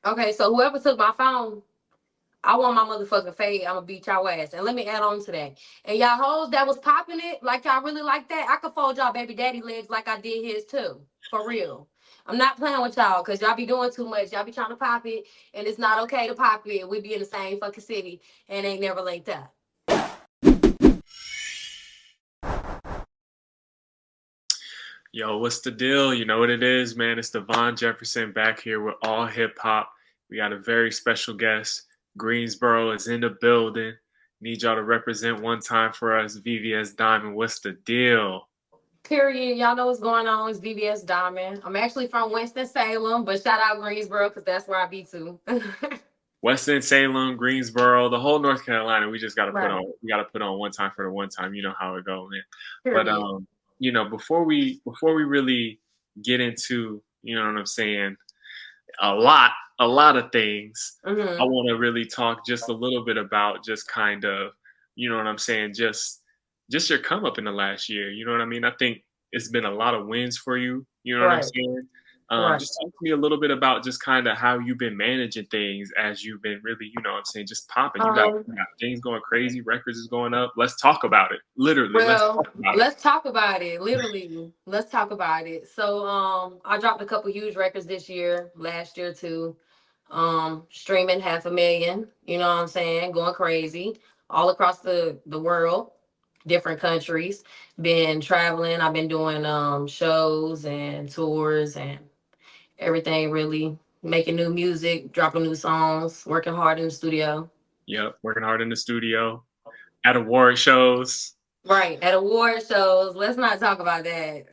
Okay, so whoever took my phone, I want my motherfucking fade. I'ma beat y'all ass. And let me add on to that. And y'all hoes that was popping it, like y'all really like that, I could fold y'all baby daddy legs like I did his too. For real. I'm not playing with y'all because y'all be doing too much. Y'all be trying to pop it, and it's not okay to pop it. We be in the same fucking city and ain't never linked up. Yo, what's the deal? You know what it is, man. It's Devon Jefferson back here with All Hip Hop. We got a very special guest. Greensboro is in the building. Need y'all to represent one time for us. VVS Diamond, what's the deal? Period. Y'all know what's going on. It's VBS Diamond. I'm actually from Winston-Salem, but shout out Greensboro because that's where I be too. Weston, Salem, Greensboro, the whole North Carolina. We just gotta put Right. on. We gotta put on one time for the one time. You know how it go, man. But Period. before we really get into, you know what I'm saying, a lot of things. I Hmm. want to really talk just a little bit about just kind of, you know what I'm saying, just your come up in the last year. You know what I mean? I think it's been a lot of wins for you. You know what I'm Right. saying? Right. Just talk to me a little bit about just kind of how you've been managing things as you've been really, you know what I'm saying, just popping. Um, You got things going crazy, records is going up. Let's talk about it. Literally, let's well, talk about it. let's talk about it. Literally, let's talk about it. So, I dropped a couple huge records this year, last year too. Streaming 500,000. You know what I'm saying? Going crazy all across the world, different countries. Been traveling. I've been doing shows and tours and everything. Really making new music, dropping new songs, working hard in the studio. Yep, working hard in the studio, at award shows. Right, at award shows. Let's not talk about that.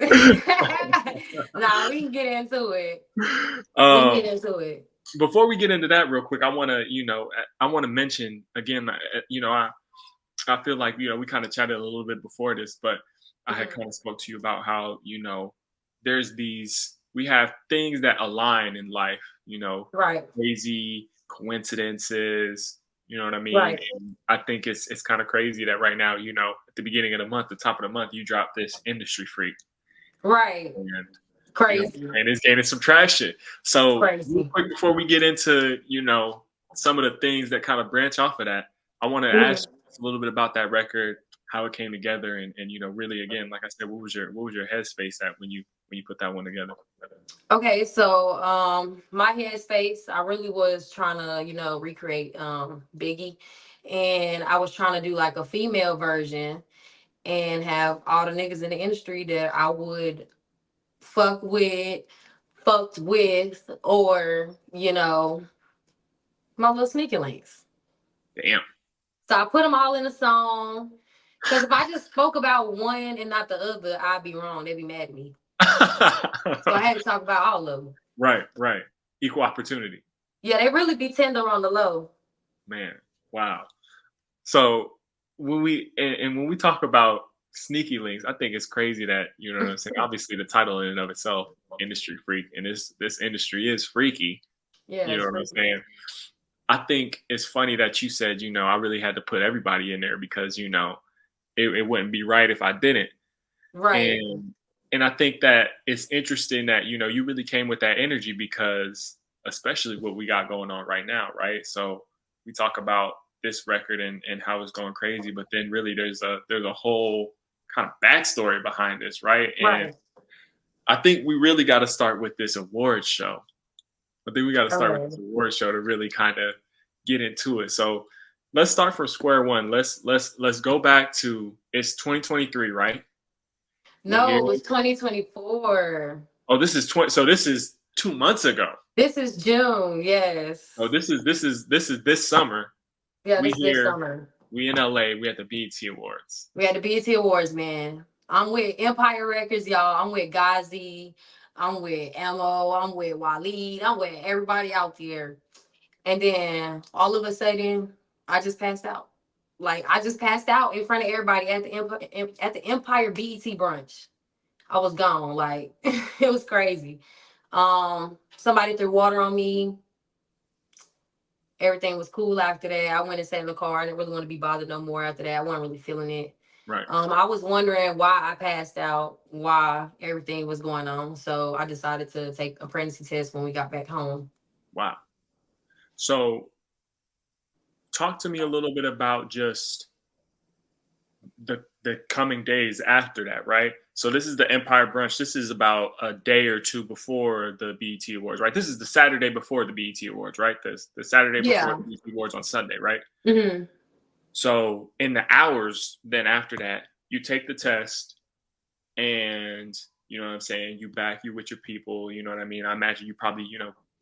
Nah, we can get into it. We can um, get into it. Before we get into that real quick, I want to mention again, I feel like, we kind of chatted a little bit before this, but I had Mhm. kind of spoke to you about how, we have things that align in life, Right, crazy coincidences, you know what I mean? right, And I think it's kind of crazy that right now, at the beginning of the month, the top of the month, you drop this industry freak. right. And Crazy, and it's gaining some traction. So real crazy. quick before we get into, some of the things that kind of branch off of that, I want to ask Mhm. you a little bit about that record, how it came together, and really again, like I said, what was your headspace at when you put that one together? Okay, so my headspace, I really was trying to, recreate Biggie. And I was trying to do like a female version and have all the niggas in the industry that I would fuck with, fucked with, or, my little sneaky links. Damn. So I put them all in a song. Cause if I just spoke about one and not the other, I'd be wrong. They'd be mad at me. So I had to talk about all of them. Right, right. Equal opportunity. Yeah, they really be tender on the low. Man, wow. So when we talk about sneaky links, I think it's crazy that, you know what I'm saying. Obviously, the title in and of itself, industry freak, and this industry is freaky. Yeah, You know it's what I'm freaky. saying. I think it's funny that you said, I really had to put everybody in there because it wouldn't be right if I didn't. Right. And I think that it's interesting that you really came with that energy because especially what we got going on right now, right? So we talk about this record and how it's going crazy, but then really there's a whole kind of backstory behind this, right? And Right. I think we really got to start with this award show. I think we got to start with this Okay. award show to really kind of get into it. So let's start from square one. Let's go back to, it's 2023, right? What No, year? it was 2024. Oh, this is 20. So this is 2 months ago. This is June. Oh, Yes. this is this summer. Yeah, We this here. summer. We in LA. We at the BET Awards. We had the BET Awards, man. I'm with Empire Records, y'all. I'm with Ghazi. I'm with Ammo. I'm with Waleed. I'm with everybody out there. And then all of a sudden, I just passed out. Like I just passed out in front of everybody at the at the Empire BET brunch. I was gone. Like it was crazy. Somebody threw water on me. Everything was cool after that. I went and sat in the car. I didn't really want to be bothered no more after that. I wasn't really feeling it. Right. I was wondering why I passed out, why everything was going on. So I decided to take a pregnancy test when we got back home. Wow. So talk to me a little bit about just the coming days after that, right? So this is the Empire Brunch. This is about a day or two before the BET Awards, right? This is the Saturday before the BET Awards, right? The Saturday before Yeah. the BET Awards on Sunday, right? Hmm. So in the hours then after that, you take the test and you know what I'm saying, you with your people, you know what I mean? I imagine you probably,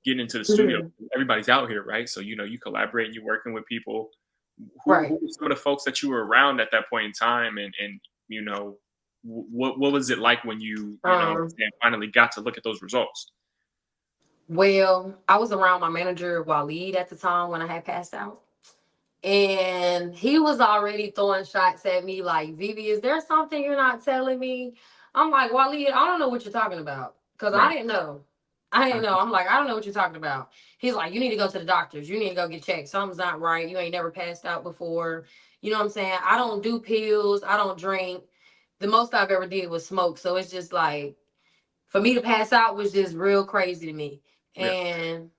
getting into the studio. Hmm. Everybody's out here, right? So you collaborate, you're working with people. Who Right. were some of the folks that you were around at that point in time, and you know what was it like when Um, finally got to look at those results? well, I was around my manager Waleed at the time when I had passed out. And he was already throwing shots at me like, Vivi, is there something you're not telling me? I'm like, Waleed, I don't know what you're talking about. Because I Right. didn't know. I didn't know. I'm like, I don't know what you're talking about. He's like, you need to go to the doctors. You need to go get checked. Something's not right. You ain't never passed out before. You know what I'm saying? I don't do pills. I don't drink. The most I've ever did was smoke. So it's just like, for me to pass out was just real crazy to me. Yeah. And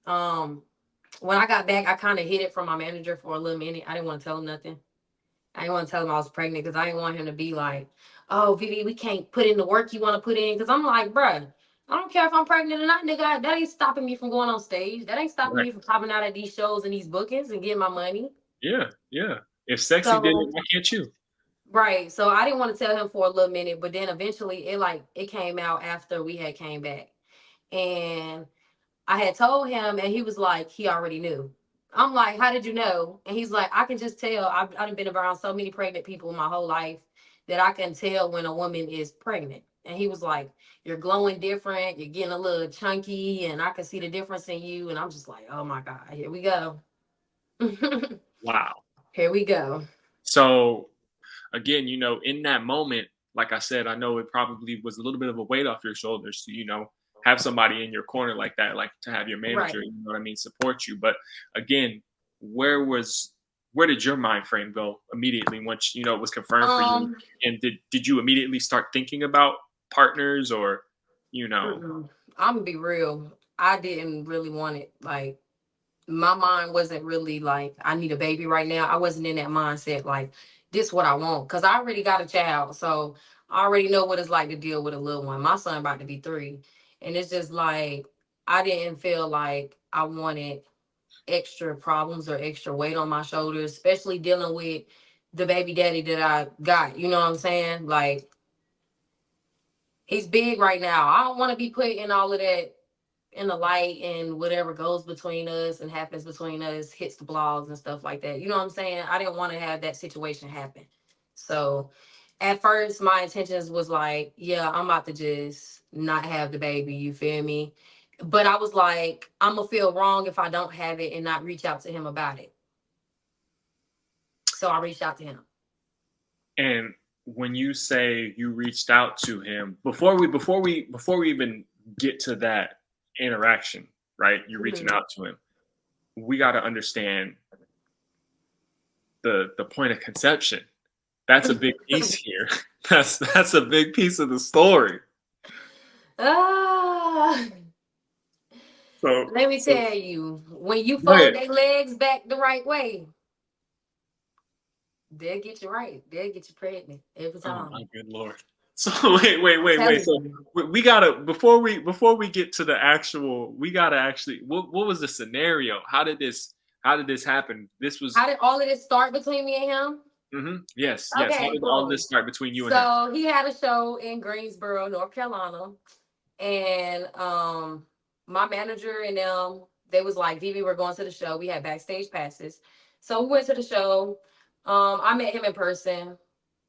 um, when I got back, I kind of hid it from my manager for a little minute. I didn't want to tell him nothing. I didn't want to tell him I was pregnant because I didn't want him to be like, "Oh, Vivi, we can't put in the work you want to put in." Because I'm like, bruh, I don't care if I'm pregnant or not, nigga. That ain't stopping me from going on stage. That ain't stopping Right. me from popping out at these shows and these bookings and getting my money. Yeah. Yeah. If sexy did it, So, why can't you? right. So I didn't want to tell him for a little minute, but then eventually it came out after we had came back. And I had told him, and he was like, he already knew. I'm like, how did you know? And he's like, I can just tell. I've been around so many pregnant people my whole life that I can tell when a woman is pregnant. And he was like, you're glowing different. You're getting a little chunky, and I can see the difference in you. And I'm just like, oh my God, here we go. Wow. Here we go. So again, in that moment, like I said, I know it probably was a little bit of a weight off your shoulders to, have somebody in your corner like that, like to have your Right. manager, you know what I mean, support you. But again, where was where did your mind frame go immediately once it was confirmed for you? Um, And did you immediately start thinking about partners or you know I'm gonna be real. I didn't really want it. Like, my mind wasn't really like I need a baby right now. I wasn't in that mindset like this what I want because I already got a child, so I already know what it's like to deal with a little one. My son about to be 3, and it's just like I didn't feel like I wanted extra problems or extra weight on my shoulders, especially dealing with the baby daddy that I got. You know what I'm saying? Like, he's big right now. I don't want to be put in all of that in the light, and whatever goes between us and happens between us hits the blogs and stuff like that. You know what I'm saying? I didn't want to have that situation happen. So at first my intentions was like, yeah, I'm about to just not have the baby, you feel me? But I was like, I'm gonna feel wrong if I don't have it and not reach out to him about it. So I reached out to him. and when you say you reached out to him before we even get to that interaction, right? You're reaching Mhm. out to him. We got to understand the point of conception. That's a big piece here. That's a big piece of the story. Ah, So let me so tell you, when you go fold ahead. their legs back the right way, they'll get you right. They'll get you pregnant every Oh my time. good lord. So wait. Telling So you. we gotta before we get to the actual, we gotta actually what was the scenario? How did this happen? This was How did all of this start between me and him? yes. How Okay, did all boom. this start between you and him? So he had a show in Greensboro, North Carolina, and my manager and them, they was like, Vivi, we're going to the show. We had backstage passes, so we went to the show. I met him in person.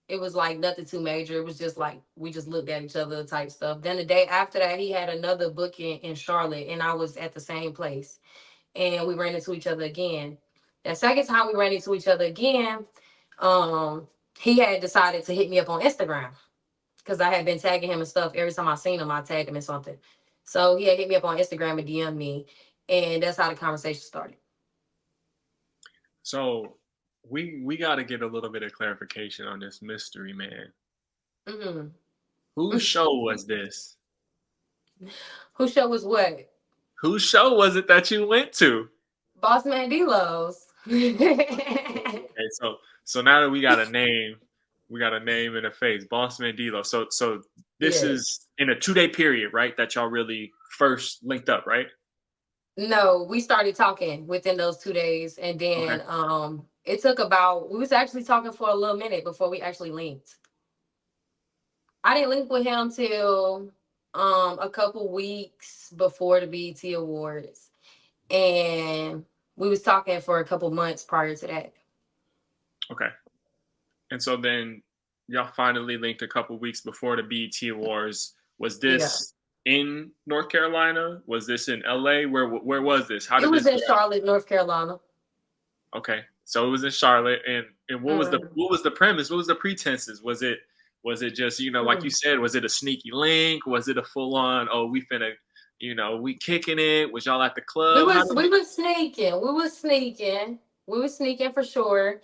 It was like nothing too major. It was just like we just looked at each other type stuff. Then the day after that, he had another booking in Charlotte, and I was at the same place, and we ran into each other again. The second time we ran into each other again, um, he had decided to hit me up on Instagram because I had been tagging him and stuff. Every time I seen him, I tagged him in something. So he had hit me up on Instagram and DM me, and that's how the conversation started. So we gotta get a little bit of clarification on this mystery man. Hmm. Whose show was this? Who show was what? Whose show was it that you went to? BossMan DLows. Okay, so now that we got a name and a face, BossMan DLow. So this is Yes. in a 2 day period, right? That y'all really first linked up, right? No, we started talking within those 2 days, and Okay. then it took about, we was actually talking for a little minute before we actually linked. I didn't link with him till a couple weeks before the BET Awards, and we was talking for a couple months prior to that. Okay. And so then y'all finally linked a couple weeks before the BET Awards. Was Yeah, this in North Carolina? Was this in LA? Where was this? How it did was this go in down? Charlotte, North Carolina. Okay. So it was in Charlotte, and Mm. what was the premise? What was the pretenses? Was it just, like you Mm. said, was it a sneaky link? Was it a full on, oh, we finna, we kicking it? Was y'all at the We club? How was did we was sneaking. We was sneaking. We was sneaking for sure.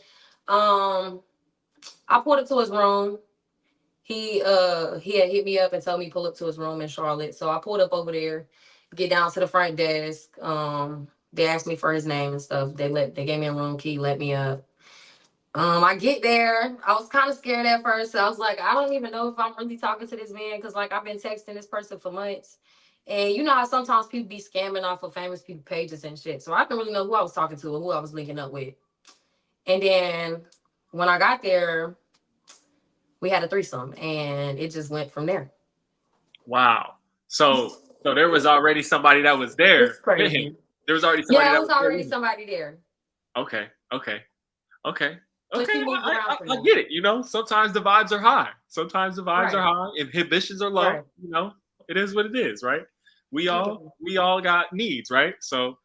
Um, I pulled up to his room. He had hit me up and told me pull up to his room in Charlotte. So I pulled up over there, get down to the front desk. They asked me for his name and stuff. They gave me a room key, let me up. I get there. I was kind of scared at first. So I was like, I don't even know if I'm really talking to this man because like I've been texting this person for months. And you know how sometimes people be scamming off of famous people pages and shit. So I didn't really know who I was talking to or who I was linking up with. And then when I got there, we had a threesome and it just went from there. Wow. So there was already somebody that was there It's with him. crazy. There was already somebody Yeah, it that was was there already with him. somebody there. Okay. Okay. Okay. But Okay. she moved I, around I, for I me. get it. Sometimes the vibes are high. Sometimes the vibes are Right. high. Inhibitions are low. Right. It is what it is, right? We all Mhm. we all got needs, right? So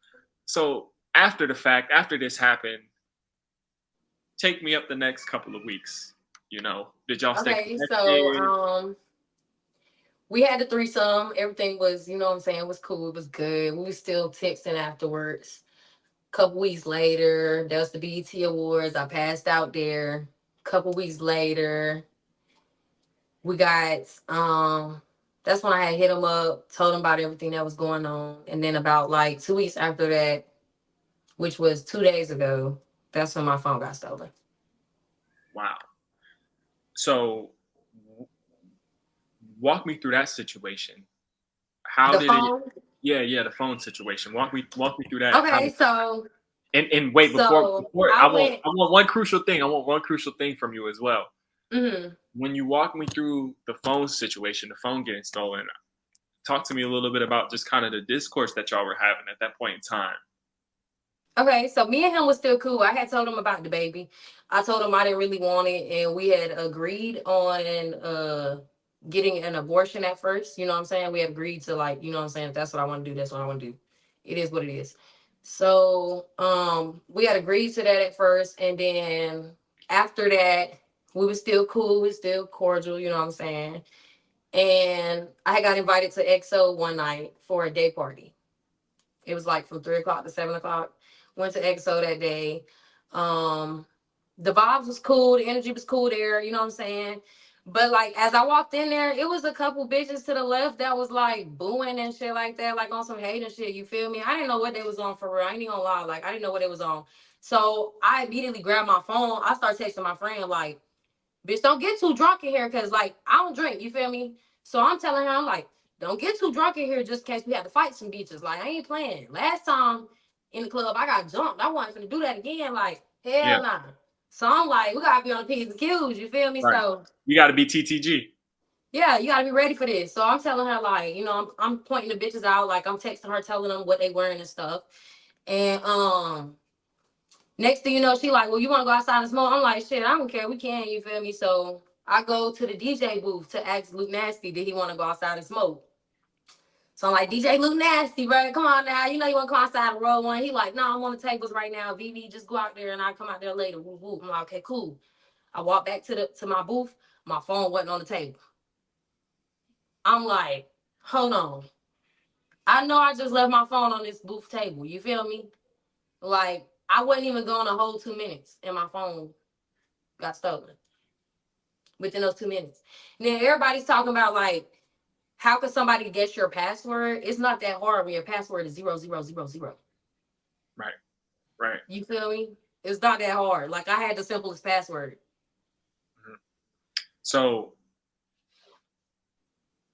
after the fact, after this happened, take me up the next couple of weeks. Did y'all stay Okay, so connected? we had the threesome. Everything was, you know what I'm saying, was cool. It was good. We was still texting afterwards. Couple weeks later, there was the BET Awards. I passed out there. Couple weeks later, we got that's when I had hit him up, told him about everything that was going on. And then about like 2 weeks after that, which was 2 days ago, that's when my phone got stolen. Wow. So walk me through that situation. How The did it? phone? Yeah, the phone situation. Walk me through that. How Okay, did so and wait so before I went. I want one crucial thing. I want one crucial thing from you as well. Mhm. When you walk me through the phone situation, the phone getting stolen, talk to me a little bit about just kind of the discourse that y'all were having at that point in time. Okay, so me and him was still cool. I had told him about the baby. I told him I didn't really want it, and we had agreed on getting an abortion at first. You know what I'm saying? We had agreed to, like, you know what I'm saying, if that's what I want to do, that's what I want to do. It is what it is. So we had agreed to that at first, and then after that, we were still cool, we were still cordial, you know what I'm saying? And I got invited to EXO one night for a day party. It was like from 3 o'clock to 7 o'clock. Went to EXO that day. Um, the vibes was cool, the energy was cool there, you know what I'm saying? But like as I walked in there, it was a couple bitches to the left that was like booing and shit like that, like on some hate and shit. You feel me? I didn't know what they was on for real. I ain't even gonna lie, like I didn't know what they was on. So I immediately grabbed my phone. I started texting my friend like, bitch, don't get too drunk in here because like I don't drink, you feel me? So I'm telling her, I'm like, don't get too drunk in here just in case we have to fight some bitches. Like I ain't playing. Last time in the club I got jumped. I wasn't gonna do that again. Like, Yeah, hell nah. So I'm like, we gotta be on the P's and Q's, you feel me? right. So You got to be TTG. yeah, you gotta be ready for this. So I'm telling her, like, you know, I'm pointing the bitches out, like I'm texting her, telling them what they wearing and stuff. And next thing you know, she like, well, you want to go outside and smoke? I'm like, shit, I don't care. We can, you feel me? So I go to the DJ booth to ask Luke Nasty, did he want to go outside and smoke? So I'm like, DJ Luke Nasty, bro, come on now. You know you want to come outside and roll one. He like, no, I'm on the tables right now. VV, just go out there and I'll come out there later. Woo, woo. I'm like, okay, cool. I walk back to my booth. My phone wasn't on the table. I'm like, hold on. I know I just left my phone on this booth table. You feel me? Like, I wasn't even going a whole 2 minutes and my phone got stolen within those 2 minutes. And then everybody's talking about like, how could somebody guess your password? It's not that hard when your password is 0000. Right. Right. You feel me? It's not that hard. Like I had the simplest password. Mhm. So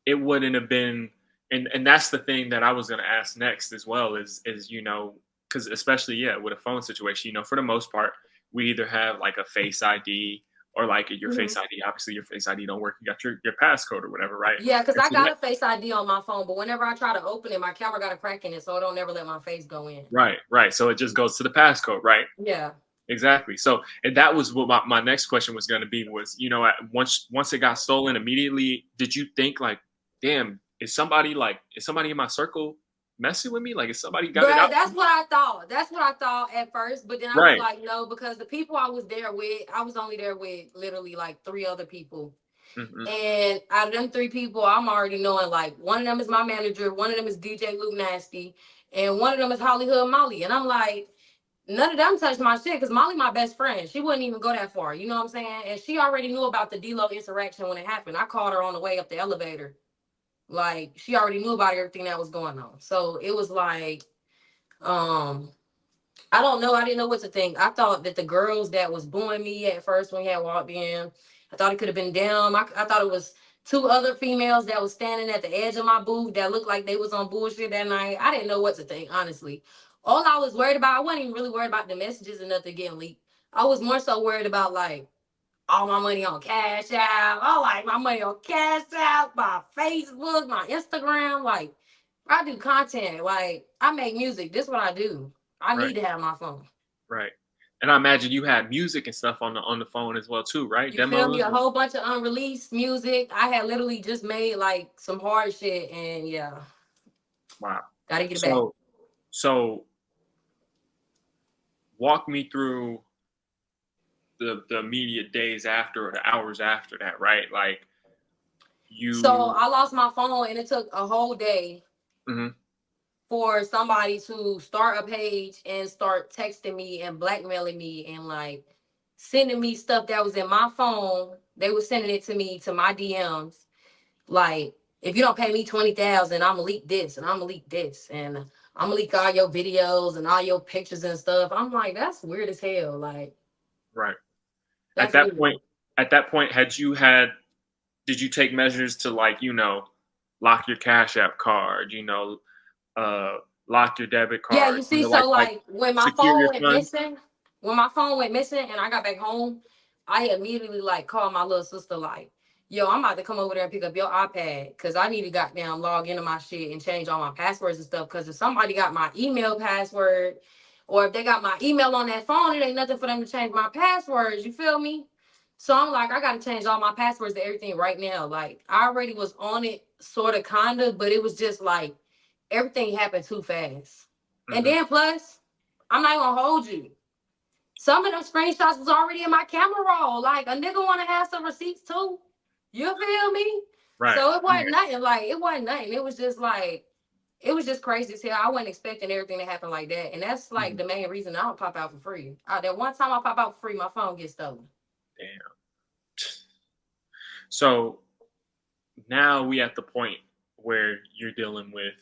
it wouldn't have been, and that's the thing that I was going to ask next as well is because especially with a phone situation, for the most part we either have like a face ID or like your Mhm. face ID. Obviously, your face ID don't work. You got your passcode or whatever, right? Yeah, because And I so got a Face ID on my phone, but whenever I try to open it, my camera got a crack in it, so it don't never let my face go in. right, right. So it just goes to the passcode, right? Yeah. Exactly. So, and that was what my next question was going to be was, once it got stolen immediately, did you think like, damn, is somebody in my circle messing with me? Like, is somebody got it But out? that's what I thought. That's what I thought at first. But then I was Right. like, no, because the people I was there with, I was only there with literally like three other people. Hmm. And out of them three people, I'm already knowing like one of them is my manager, one of them is DJ Luke Nasty, and one of them is Hollywood Molly. And I'm like, none of them touched my shit because Molly my best friend. She wouldn't even go that far. You know what I'm saying? And she already knew about the D-Lo insurrection when it happened. I called her on the way up the elevator. Like she already knew about everything that was going on. So it was like, um, I don't know. I didn't know what to think. I thought that the girls that was booing me at first when we had walked in, I thought it could have been them. I thought it was two other females that was standing at the edge of my booth that looked like they was on bullshit that night. I didn't know what to think, honestly. All I was worried about, I wasn't even really worried about the messages and nothing getting leaked. I was more so worried about like all my money on Cash App. I like my money on Cash App, my Facebook, my Instagram. Like I do content. Like I make music. This is what I do. I Right. need to have my phone. Right. And I imagine you had music and stuff on the phone as well too, right? You feel me? Demos. A whole bunch of unreleased music. I had literally just made like some hard shit, and yeah, Wow. gotta get it back. So walk me through the immediate days after or the hours after that, right? Like So you. I lost my phone, and it took a whole day Mhm. for somebody to start a page and start texting me and blackmailing me and like sending me stuff that was in my phone. They were sending it to me to my DMs. Like, if you don't pay me 20,000, I'm gonna leak this and I'm gonna leak this and I'm gonna leak all your videos and all your pictures and stuff. I'm like, that's weird as hell. Like, Right. At that's that weird. point at that point, did you take measures to like, lock your Cash App card, uh, lock your debit Yeah, card, you see, like so like like secure your funds? when my phone went missing and I got back home, I immediately like called my little sister, like, yo, I'm about to come over there and pick up your iPad because I need to goddamn log into my shit and change all my passwords and stuff. Because if somebody got my email password or if they got my email on that phone, it ain't nothing for them to change my passwords. You feel me? So I'm like, I gotta change all my passwords to everything right now. Like I already was on it, sort of, kinda, but it was just like everything happened too fast. And Mhm. then plus, I'm not gonna hold you. Some of them screenshots was already in my camera roll. Like a nigga wanna have some receipts too. You feel me? Right. So it Yeah. wasn't nothing. Like it wasn't nothing. It was just like it was just crazy as hell. I wasn't expecting everything to happen like that. And that's like Mhm. the main reason I don't pop out for free. That one time I pop out for free, my phone gets stolen. Damn. So now we at the point where you're dealing with,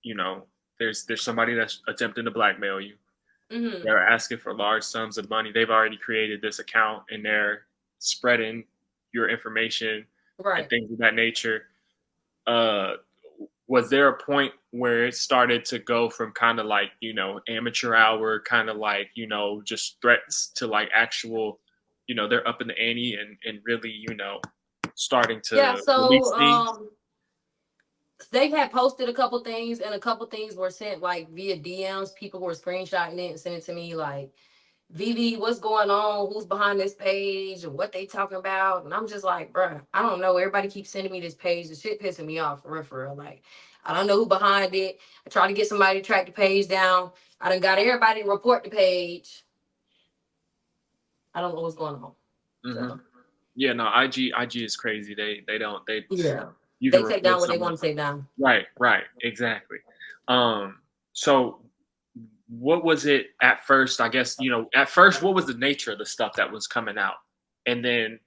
you know, there's somebody that's attempting to blackmail you. Mm-hmm. They're asking for large sums of money. They've already created this account and they're spreading your information and Right. things of that nature. Uh, was there a point where it started to go from kind of like, amateur hour, kind of like, just threats to like actual, they're up in the ante and really, starting Yeah, to release so things? they had posted a couple things and a couple things were sent like via DMs. People were screenshotting it and sending it to me like, Vivi, what's going on? Who's behind this page and what they talking about? And I'm just like, bruh, I don't know. Everybody keeps sending me this page. The shit pissing me off for real, for real. Like, I don't know who behind it. I try to get somebody to track the page down. I done got everybody to report the page. I don't know what's going on. Hmm. So Yeah, no, IG is crazy. They don't they yeah. you can They take report down what they someone. want to take down. Right, right, exactly. So what was it at first? I guess, at first, what was the nature of the stuff that was coming out? And then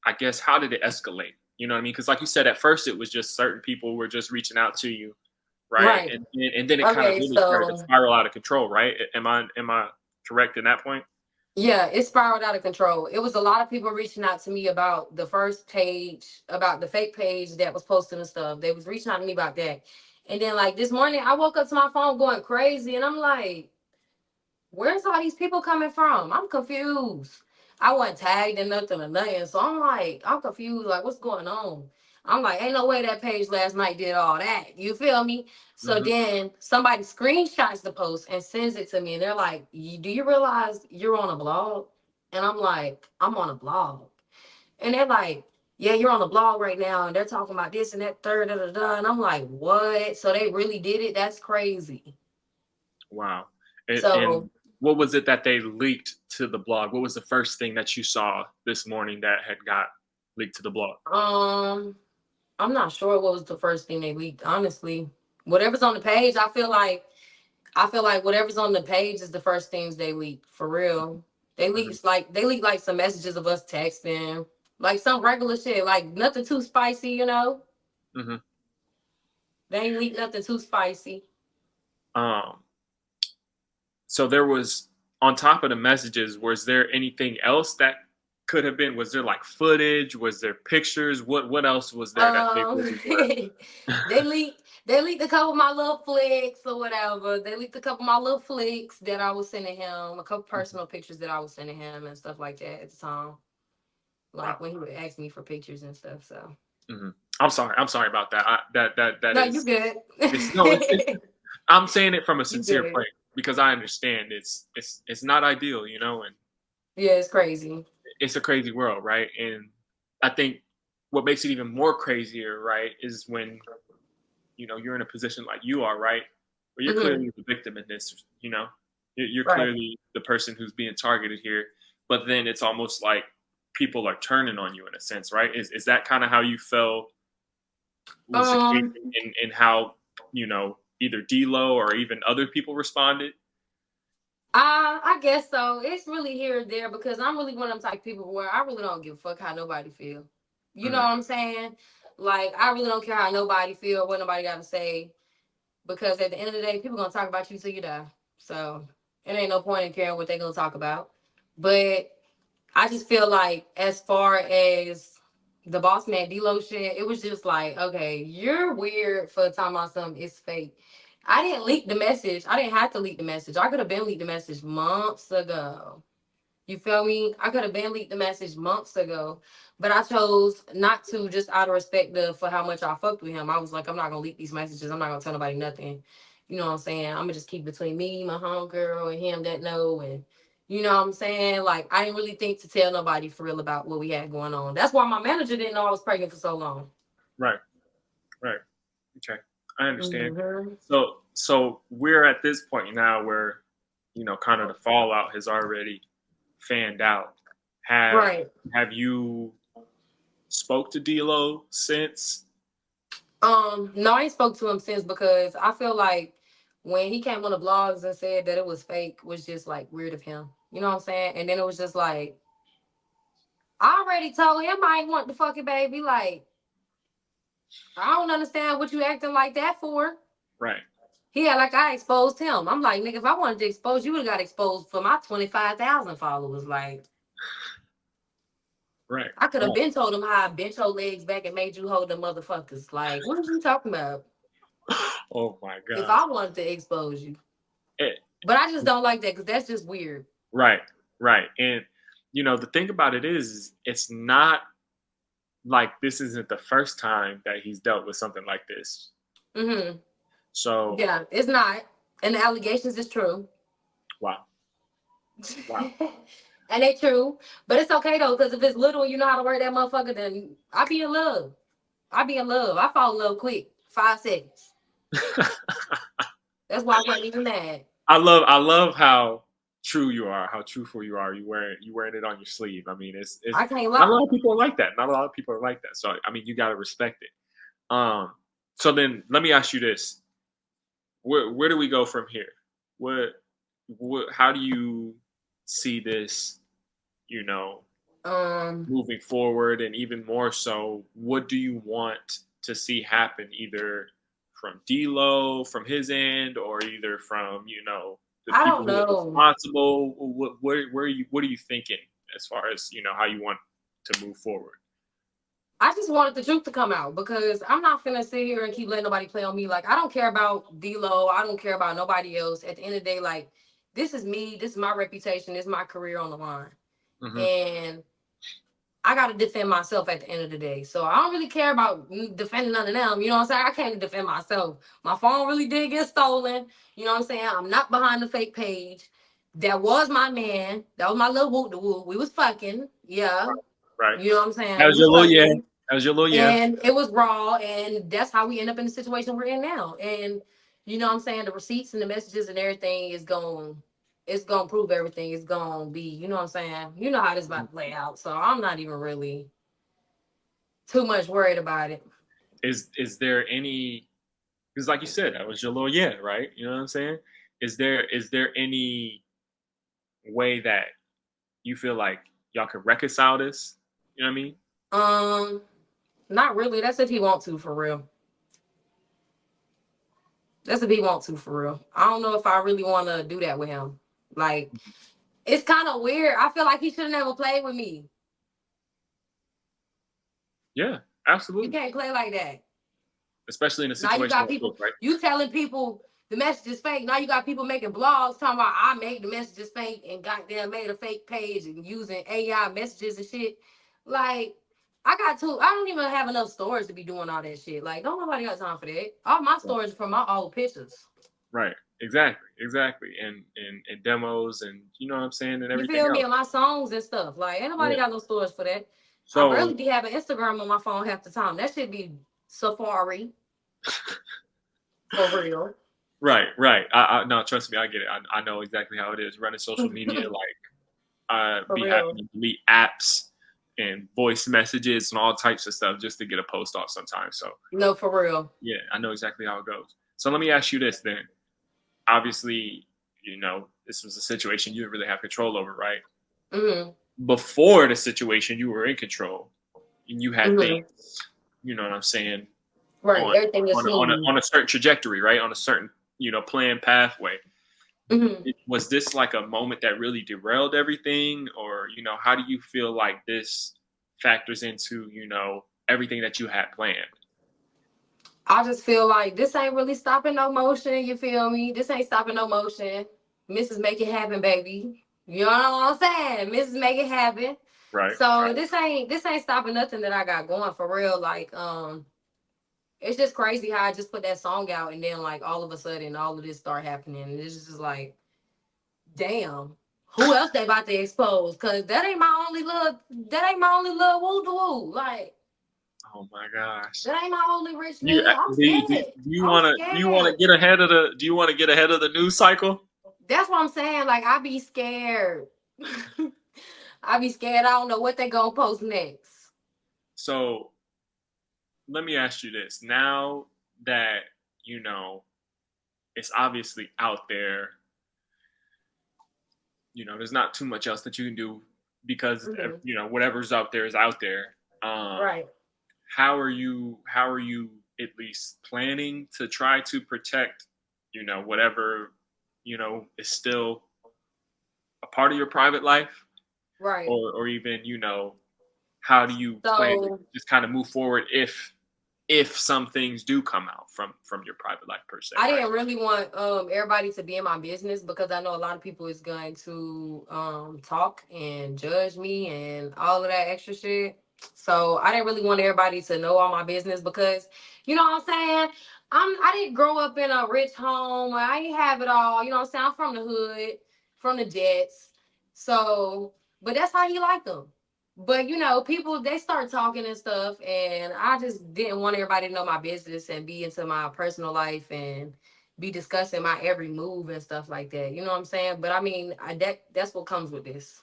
I guess how did it escalate? You know what I mean? Because like you said, at first it was just certain people were just reaching out to you, right? Right. And then it kind of Okay, really started to so spiral out of control, right? Am I correct in that point? yeah, it spiraled out of control. It was a lot of people reaching out to me about the first page, about the fake page that was posting and stuff. They was reaching out to me about that. And then like this morning, I woke up to my phone going crazy, and I'm like, where's all these people coming from? I'm confused. I wasn't tagged in nothing or nothing. So I'm like, I'm confused. Like, what's going on? I'm like, ain't no way that page last night did all that. You feel me? So Hmm. then somebody screenshots the post and sends it to me. And they're like, Do you realize you're on a blog? And I'm like, I'm on a blog. And they're like, yeah, you're on a blog right now. And they're talking about this and that, third, da, da, da. And I'm like, what? So they really did it? That's crazy. Wow. And So what was it that they leaked to the blog? What was the first thing that you saw this morning that had got leaked to the blog? Um, I'm not sure what was the first thing they leaked. Honestly, whatever's on the page, I feel like whatever's on the page is the first things they leak. For real, Hmm. they leak like some messages of us texting, like some regular shit, like nothing too spicy. Hmm. They ain't leak nothing too spicy. Um, so there was, on top of the messages, was there anything else that could have been? Was there like footage? Was there pictures? What else was there that they really were? They leaked a couple of my little flicks or whatever. They leaked a couple of my little flicks that I was sending him, a couple personal pictures that I was sending him and stuff like that at the time. Wow. Like when he would ask me for pictures and stuff. So Hmm. I'm sorry. I'm sorry about that. That no, you is. good. It's no. It's. I'm saying it from a You sincere good. place because I understand it's not ideal, and Yeah, it's crazy. it's a crazy world, right? And I think what makes it even more crazier, right, is when you're in a position like you are, right, where you're Hmm. clearly the victim in this. You're Right. clearly the person who's being targeted here, but then it's almost like people are turning on you in a sense, right? Is that kind of how you felt was the case Um, in how either D-Lo or even other people responded? I guess so. It's really here and there because I'm really one of them type of people where I really don't give a fuck how nobody feel. You know Hmm. what I'm saying? Like I really don't care how nobody feel, what nobody got to say, because at the end of the day, people gonna talk about you till you die. So it ain't no point in caring what they gonna talk about. But I just feel like as far as the BossMan DLow shit, it was just like, okay, you're weird for talking about something. It's fake. I didn't leak the message. I didn't have to leak the message. I could have been leaked the message months ago. You feel me? I could have been leaked the message months ago, but I chose not to just out of respect for how much I fucked with him. I was like, I'm not gonna leak these messages. I'm not gonna tell nobody nothing. You know what I'm saying? I'm gonna just keep between me, my homegirl, and him that know. And you know what I'm saying? Like I didn't really think to tell nobody for real about what we had going on. That's why my manager didn't know I was pregnant for so long. Right. Right. Okay. I understand. Hmm. So we're at this point now where kind of the fallout has already fanned out. Have Right. have you spoke to D'Lo since? No, I ain't spoke to him since because I feel like when he came on the blogs and said that it was fake was just like weird of him. You know what I'm saying? And then it was just like I already told him I ain't want the fucking baby. Like I don't understand what you acting like that for. Right. He had like I exposed him. I'm like, nigga, if I wanted to expose you, would have got exposed for my 25,000 followers. Like Right. I could have Right. been told him how I bent your legs back and made you hold the motherfuckers. Like what are you talking about? Oh my If gosh. I wanted to expose you. Eh, But I just don't like that because that's just weird. right. Right. And the thing about it is it's not like this isn't the first time that he's dealt with something like this. Hmm. So Yeah, it's not. And the allegations is true. wow. Wow. And they true. But it's okay though, because if it's little and you know how to work that motherfucker, then I be in love. I be in love. I fall in love quick. 5 seconds. That's why I wasn't even mad. I love how true you are, how truthful you are. You wearing it on your sleeve. I mean, it's I can't not a lie. lot of people are like that. Not a lot of people are like that. So I mean, you got to respect it. So then let me ask you this: where do we go from here? What how do you see this? You know, Um, moving forward, and even more so, what do you want to see happen, either DLow from his end, or either from the I people don't who are know. responsible? What are you thinking as far as how you want to move forward? I just wanted the truth to come out because I'm not finna sit here and keep letting nobody play on me. Like, I don't care about D-Lo. I don't care about nobody else. At the end of the day, like, this is me. This is my reputation. This is my career on the line. Hmm. And I got to defend myself at the end of the day. So I don't really care about defending none of them. You know what I'm saying? I can't defend myself. My phone really did get stolen. You know what I'm saying? I'm not behind the fake page. That was my man. That was my little whoop de whoop. We was fucking. Yeah. Right. You know what I'm That saying? We was your was little yeah. fucking. That was your little yeah. And it was raw, and that's how we end up in the situation we're in now. And you know what I'm saying, the receipts and the messages and everything is going, it's gonna prove everything. It's gonna be, you know what I'm saying, you know how this about to play out. So I'm not even really too much worried about it. Is there any, because like you said, that was your little yeah, right? You know what I'm saying? Is there any way that you feel like y'all could reconcile this? You know what I mean? um Not really. That's if he want to, for real. That's if he want to, for real. I don't know if I really want to do that with him. Like, it's kind of weird. I feel like he should have never played with me. Yeah, You absolutely. can't play like that. Especially in a Now you situation got like this, people, right? you telling people the message is fake. Now you got people making blogs talking about I made the messages fake and goddamn made a fake page and using AI messages and shit. Like, I don't even have enough storage to be doing all that shit. Like, don't nobody got time for that. All my Right. storage is from my old pictures. Right. Exactly. Exactly. And demos and you know what I'm saying and You everything feel me? else. And my songs and stuff. Like, ain't nobody Yeah. got no storage for that. I barely So be having Instagram on my phone half the time. That should be Safari for real. right, right. I no, trust me, I get it. I know exactly how it is running social media. Like For be having real. to delete apps and voice messages and all types of stuff just to get a post off sometimes. So No, for real. yeah, I know exactly how it goes. So let me ask you this then. Obviously, this was a situation you didn't really have control over, right? Hmm. Before the situation, you were in control and you had things, Hmm. you know what I'm saying, Right. on Everything is smooth. on a certain trajectory, right? On a certain, planned pathway. Hmm. Was this like a moment that really derailed everything, or how do you feel like this factors into everything that you had planned? I just feel like this ain't really stopping no motion. You feel me? This ain't stopping no motion. Mrs. Make it happen, baby. You know what I'm saying? Mrs. Make it happen. Right, So right. this ain't stopping nothing that I got going for real. Like, it's just crazy how I just put that song out and then like all of a sudden all of this start happening. And it's just like, damn. Who else they about to expose? Cause that ain't my only little woo woo. Like, Oh my gosh. that ain't my only rich You nigga. I'm do scared. you I'm want to do you want to scared. get ahead of the do you want to get ahead of the news cycle? That's what I'm saying. Like, I be scared. I be scared. I don't know what they gonna post next. So let me ask you this: now that you know it's obviously out there, there's not too much else that you can do because Hmm. whatever's out there is out there. Right. How are you at least planning to try to protect whatever is still a part of your private life, Right. or even how do you plan to So just kind of move forward if some things do come out from your private life per se, I right? didn't really want everybody to be in my business because I know a lot of people is going to talk and judge me and all of that extra shit. So I didn't really want everybody to know all my business because you know what I'm saying? I didn't grow up in a rich home. I ain't have it all. You know what I'm saying? I'm from the hood, from the Jets. So, but that's how he liked them. But you know, people they start talking and stuff, and I just didn't want everybody to know my business and be into my personal life and be discussing my every move and stuff like that. You know what I'm saying? But I mean, that's what comes with this.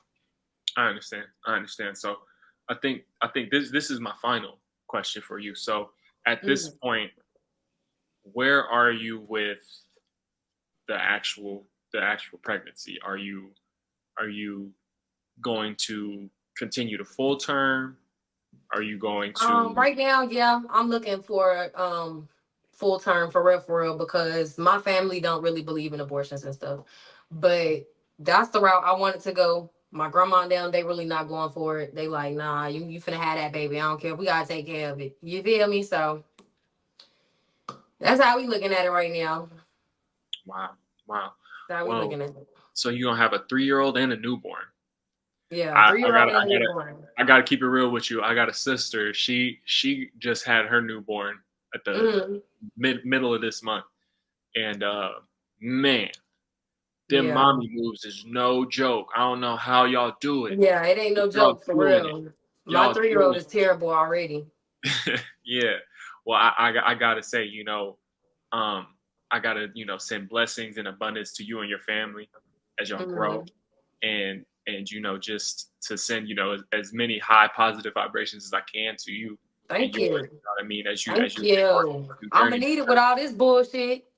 I understand. I understand. So I think this is my final question for you. So at this Mhm. point, where are you with the actual pregnancy? Are you going to continue the full term? Are you going to Right now, yeah, I'm looking for full term for real, because my family don't really believe in abortions and stuff. But that's the route I wanted to go. My grandma and them, they really not going for it. They like, nah, you finna have that baby. I don't care. We gotta take care of it. You feel me? So that's how we looking at it right now. Wow. Wow. That's how we Well, looking at it. so you're gonna have a 3-year-old and a newborn. Yeah, I, I 3 year old gotta I and a gotta newborn. I gotta keep it real with you. I got a sister. She just had her newborn at the Hmm. middle of this month. And man, them Yeah. mommy moves is no joke. I don't know how y'all do it. Yeah, it ain't no Y'all joke for doing it. real. My Y'all 3 year old doing is terrible already. it. Yeah. Well, I gotta say, um, I gotta, send blessings and abundance to you and your family as y'all grow, Hmm. and just to send, as many high positive vibrations as I can to you and Thank yours. you. You know what I mean? As you Thank embark on you. this new I'm gonna journey, need it with because all this bullshit.